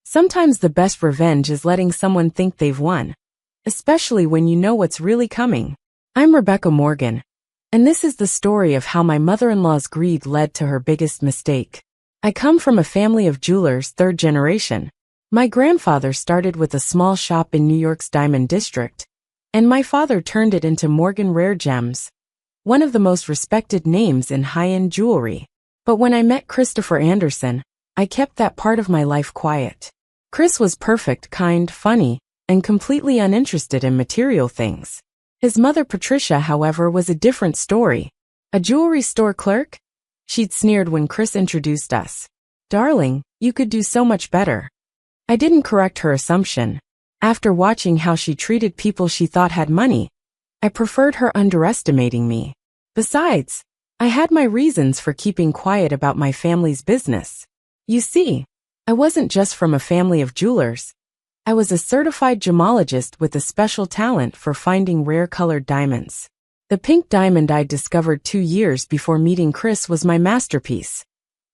Sometimes the best revenge is letting someone think they've won, especially when you know what's really coming. I'm Rebecca Morgan, and this is the story of how my mother-in-law's greed led to her biggest mistake. I come from a family of jewelers, third generation. My grandfather started with a small shop in New York's Diamond District, and my father turned it into Morgan Rare Gems, one of the most respected names in high-end jewelry. But when I met Christopher Anderson, I kept that part of my life quiet. Chris was perfect, kind, funny, and completely uninterested in material things. His mother Patricia, however, was a different story. A jewelry store clerk? She'd sneered when Chris introduced us. Darling, you could do so much better. I didn't correct her assumption. After watching how she treated people she thought had money, I preferred her underestimating me. Besides, I had my reasons for keeping quiet about my family's business. You see, I wasn't just from a family of jewelers. I was a certified gemologist with a special talent for finding rare-colored diamonds. The pink diamond I'd discovered 2 years before meeting Chris was my masterpiece,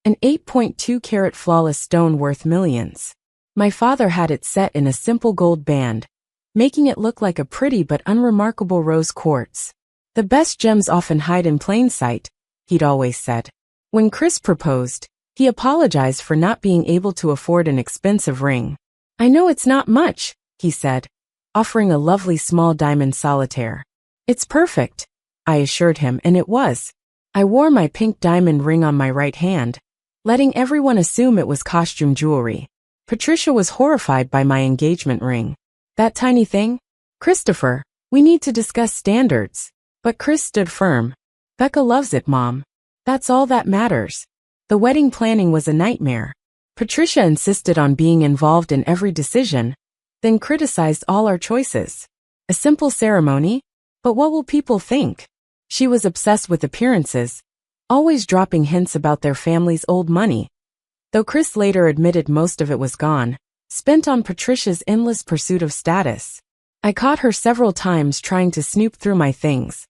an 8.2-carat flawless stone worth millions. My father had it set in a simple gold band, making it look like a pretty but unremarkable rose quartz. The best gems often hide in plain sight, he'd always said. When Chris proposed, he apologized for not being able to afford an expensive ring. I know it's not much, he said, offering a lovely small diamond solitaire. It's perfect, I assured him, and it was. I wore my pink diamond ring on my right hand, letting everyone assume it was costume jewelry. Patricia was horrified by my engagement ring. That tiny thing? Christopher, we need to discuss standards. But Chris stood firm. Becca loves it, Mom. That's all that matters. The wedding planning was a nightmare. Patricia insisted on being involved in every decision, then criticized all our choices. A simple ceremony? But what will people think? She was obsessed with appearances, always dropping hints about their family's old money. Though Chris later admitted most of it was gone, spent on Patricia's endless pursuit of status. I caught her several times trying to snoop through my things,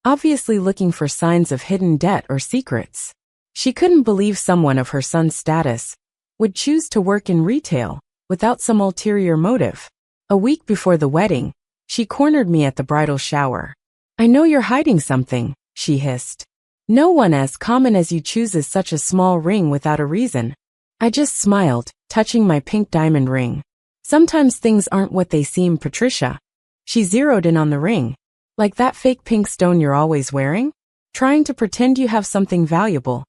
obviously looking for signs of hidden debt or secrets. She couldn't believe someone of her son's status would choose to work in retail without some ulterior motive. A week before the wedding, she cornered me at the bridal shower. I know you're hiding something, she hissed. No one as common as you chooses such a small ring without a reason. I just smiled, touching my pink diamond ring. Sometimes things aren't what they seem, Patricia. She zeroed in on the ring. Like that fake pink stone you're always wearing? Trying to pretend you have something valuable.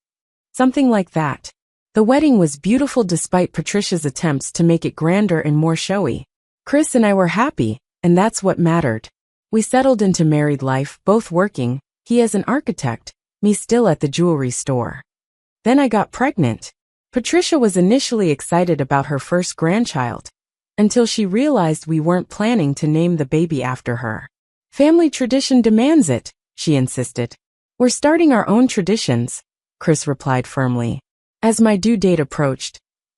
Something like that. The wedding was beautiful despite Patricia's attempts to make it grander and more showy. Chris and I were happy, and that's what mattered. We settled into married life, both working, he as an architect, me still at the jewelry store. Then I got pregnant. Patricia was initially excited about her first grandchild, until she realized we weren't planning to name the baby after her. Family tradition demands it, she insisted. We're starting our own traditions, Chris replied firmly. As my due date approached,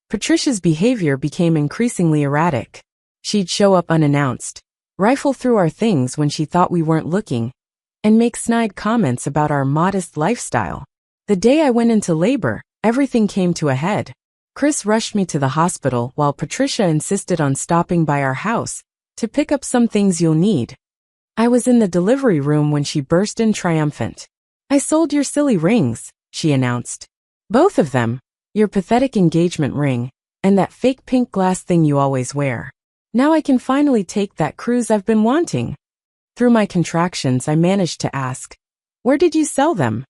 Patricia's behavior became increasingly erratic. She'd show up unannounced, rifle through our things when she thought we weren't looking, and make snide comments about our modest lifestyle. The day I went into labor, everything came to a head. Chris rushed me to the hospital while Patricia insisted on stopping by our house to pick up some things you'll need. I was in the delivery room when she burst in triumphant. I sold your silly rings, she announced. Both of them, your pathetic engagement ring, and that fake pink glass thing you always wear. Now I can finally take that cruise I've been wanting. Through my contractions, I managed to ask, where did you sell them?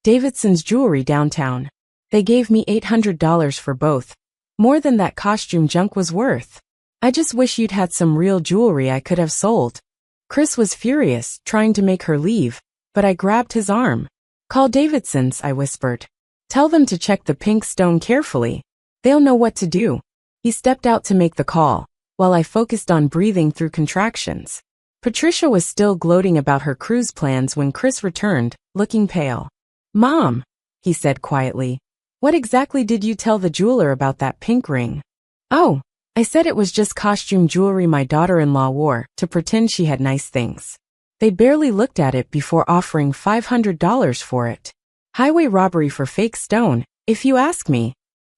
Davidson's Jewelry downtown. They gave me $800 for both, more than that costume junk was worth. I just wish you'd had some real jewelry I could have sold. Chris was furious, trying to make her leave, but I grabbed his arm. Call Davidson's, I whispered. Tell them to check the pink stone carefully. They'll know what to do. He stepped out to make the call, while I focused on breathing through contractions. Patricia was still gloating about her cruise plans when Chris returned, looking pale. Mom, he said quietly, what exactly did you tell the jeweler about that pink ring? Oh, I said it was just costume jewelry my daughter-in-law wore to pretend she had nice things. They barely looked at it before offering $500 for it. Highway robbery for fake stone, if you ask me.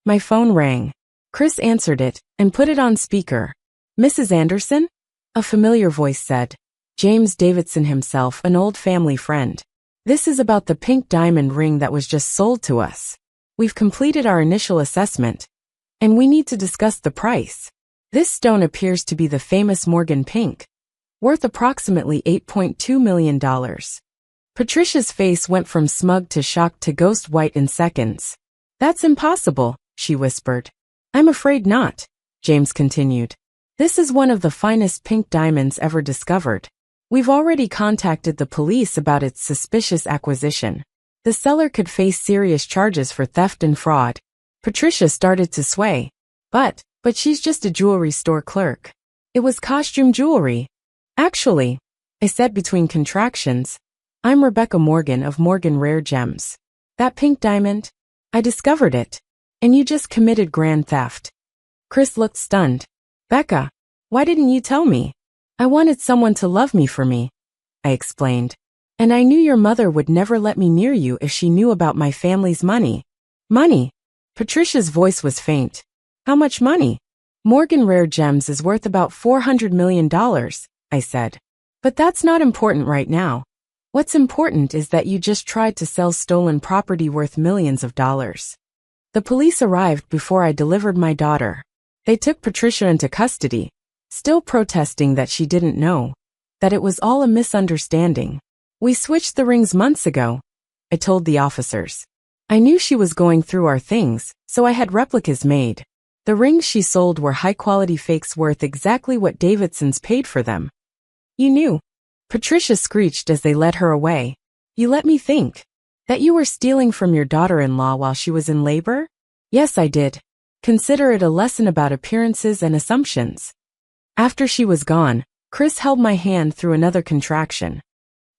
My phone rang. Chris answered it and put it on speaker. Mrs. Anderson? A familiar voice said. James Davidson himself, an old family friend. This is about the pink diamond ring that was just sold to us. We've completed our initial assessment, and we need to discuss the price. This stone appears to be the famous Morgan pink, worth approximately $8.2 million. Patricia's face went from smug to shocked to ghost white in seconds. That's impossible, she whispered. I'm afraid not, James continued. This is one of the finest pink diamonds ever discovered. We've already contacted the police about its suspicious acquisition. The seller could face serious charges for theft and fraud. Patricia started to sway. But she's just a jewelry store clerk. It was costume jewelry. Actually, I said between contractions, I'm Rebecca Morgan of Morgan Rare Gems. That pink diamond? I discovered it. And you just committed grand theft. Chris looked stunned. Becca, why didn't you tell me? I wanted someone to love me for me, I explained. And I knew your mother would never let me near you if she knew about my family's money. Money? Patricia's voice was faint. How much money? Morgan Rare Gems is worth about $400 million, I said. But that's not important right now. What's important is that you just tried to sell stolen property worth millions of dollars. The police arrived before I delivered my daughter. They took Patricia into custody, still protesting that she didn't know, that it was all a misunderstanding. We switched the rings months ago, I told the officers. I knew she was going through our things, so I had replicas made. The rings she sold were high-quality fakes worth exactly what Davidson's paid for them. You knew, Patricia screeched as they led her away. You let me think. That you were stealing from your daughter-in-law while she was in labor? Yes, I did. Consider it a lesson about appearances and assumptions. After she was gone, Chris held my hand through another contraction.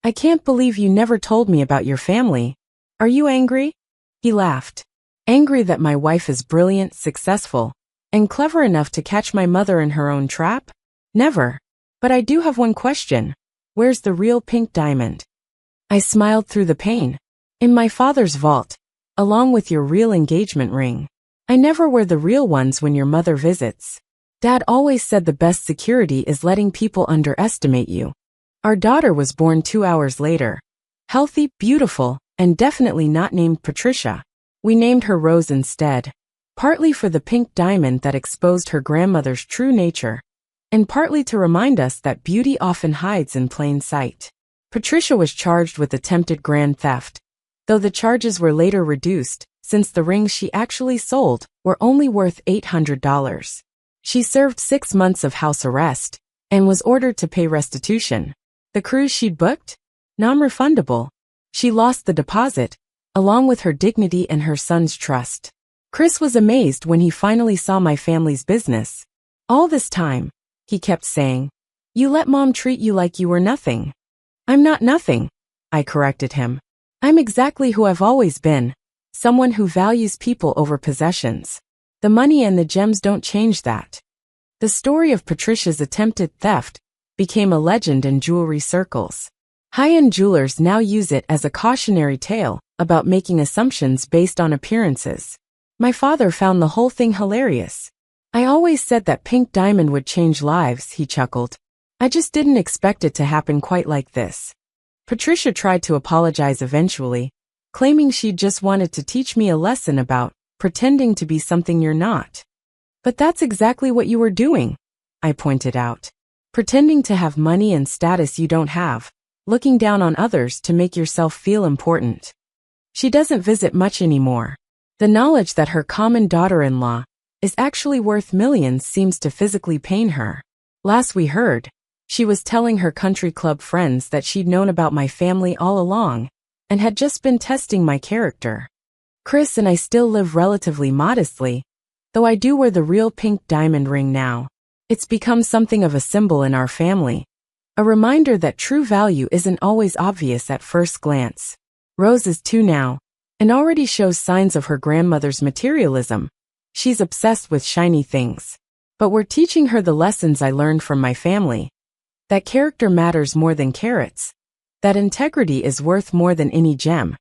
I can't believe you never told me about your family. Are you angry? He laughed. Angry that my wife is brilliant, successful, and clever enough to catch my mother in her own trap? Never. But I do have one question. Where's the real pink diamond? I smiled through the pain. In my father's vault, along with your real engagement ring. I never wear the real ones when your mother visits. Dad always said the best security is letting people underestimate you. Our daughter was born 2 hours later. Healthy, beautiful, and definitely not named Patricia. We named her Rose instead. Partly for the pink diamond that exposed her grandmother's true nature, and partly to remind us that beauty often hides in plain sight. Patricia was charged with attempted grand theft, though the charges were later reduced, since the rings she actually sold were only worth $800. She served 6 months of house arrest, and was ordered to pay restitution. The cruise she'd booked? Non-refundable. She lost the deposit, along with her dignity and her son's trust. Chris was amazed when he finally saw my family's business. All this time, he kept saying, you let Mom treat you like you were nothing. I'm not nothing, I corrected him. I'm exactly who I've always been, someone who values people over possessions. The money and the gems don't change that. The story of Patricia's attempted theft became a legend in jewelry circles. High-end jewelers now use it as a cautionary tale about making assumptions based on appearances. My father found the whole thing hilarious. I always said that pink diamond would change lives, he chuckled. I just didn't expect it to happen quite like this. Patricia tried to apologize eventually, claiming she'd just wanted to teach me a lesson about pretending to be something you're not. But that's exactly what you were doing, I pointed out. Pretending to have money and status you don't have, looking down on others to make yourself feel important. She doesn't visit much anymore. The knowledge that her common daughter-in-law is actually worth millions seems to physically pain her. Last we heard, she was telling her country club friends that she'd known about my family all along, and had just been testing my character. Chris and I still live relatively modestly, though I do wear the real pink diamond ring now. It's become something of a symbol in our family, a reminder that true value isn't always obvious at first glance. Rose is 2 now, and already shows signs of her grandmother's materialism. She's obsessed with shiny things. But we're teaching her the lessons I learned from my family. That character matters more than carrots. That integrity is worth more than any gem.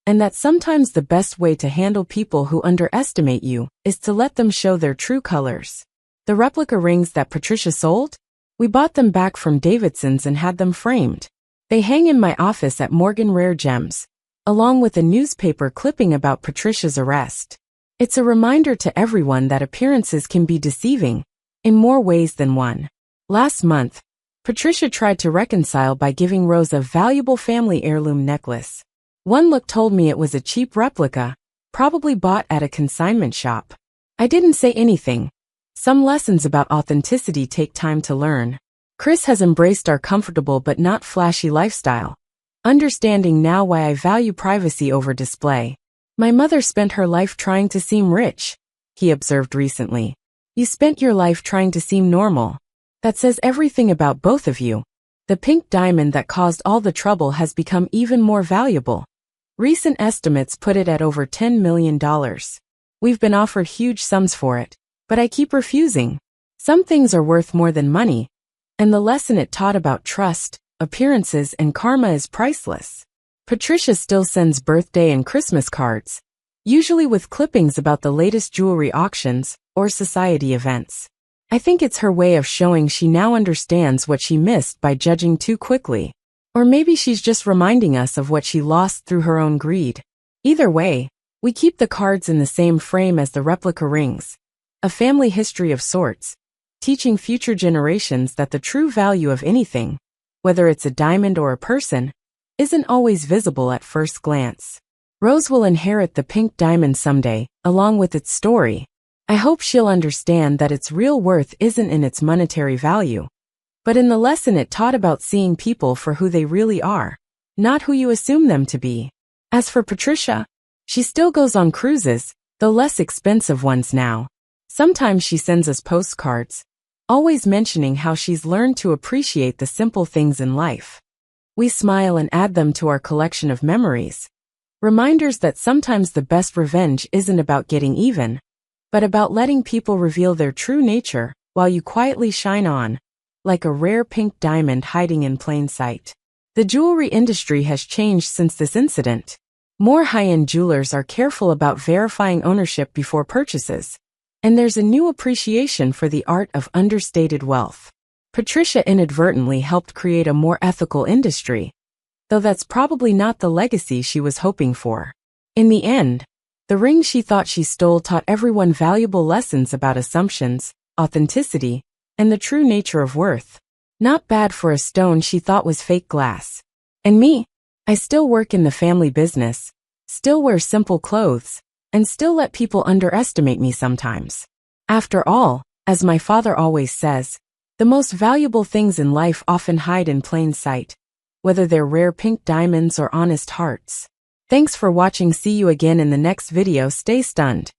and that sometimes the best way to handle people who underestimate you is to let them show their true colors. The replica rings that Patricia sold? We bought them back from Davidson's and had them framed. They hang in my office at Morgan Rare Gems, along with a newspaper clipping about Patricia's arrest. It's a reminder to everyone that appearances can be deceiving, in more ways than one. Last month, Patricia tried to reconcile by giving Rose a valuable family heirloom necklace. One look told me it was a cheap replica, probably bought at a consignment shop. I didn't say anything. Some lessons about authenticity take time to learn. Chris has embraced our comfortable but not flashy lifestyle, understanding now why I value privacy over display. My mother spent her life trying to seem rich, he observed recently. You spent your life trying to seem normal. That says everything about both of you. The pink diamond that caused all the trouble has become even more valuable. Recent estimates put it at over $10 million. We've been offered huge sums for it, but I keep refusing. Some things are worth more than money, and the lesson it taught about trust, appearances, and karma is priceless. Patricia still sends birthday and Christmas cards, usually with clippings about the latest jewelry auctions or society events. I think it's her way of showing she now understands what she missed by judging too quickly. Or maybe she's just reminding us of what she lost through her own greed. Either way, we keep the cards in the same frame as the replica rings. A family history of sorts, teaching future generations that the true value of anything, whether it's a diamond or a person, isn't always visible at first glance. Rose will inherit the pink diamond someday, along with its story. I hope she'll understand that its real worth isn't in its monetary value, but in the lesson it taught about seeing people for who they really are, not who you assume them to be. As for Patricia, she still goes on cruises, though less expensive ones now. Sometimes she sends us postcards, always mentioning how she's learned to appreciate the simple things in life. We smile and add them to our collection of memories. Reminders that sometimes the best revenge isn't about getting even, but about letting people reveal their true nature while you quietly shine on, like a rare pink diamond hiding in plain sight. The jewelry industry has changed since this incident. More high-end jewelers are careful about verifying ownership before purchases, and there's a new appreciation for the art of understated wealth. Patricia inadvertently helped create a more ethical industry, though that's probably not the legacy she was hoping for. In the end, the ring she thought she stole taught everyone valuable lessons about assumptions, authenticity, and the true nature of worth. Not bad for a stone she thought was fake glass. And me? I still work in the family business, still wear simple clothes, and still let people underestimate me sometimes. After all, as my father always says, the most valuable things in life often hide in plain sight, whether they're rare pink diamonds or honest hearts. Thanks for watching. See you again in the next video. Stay stunned.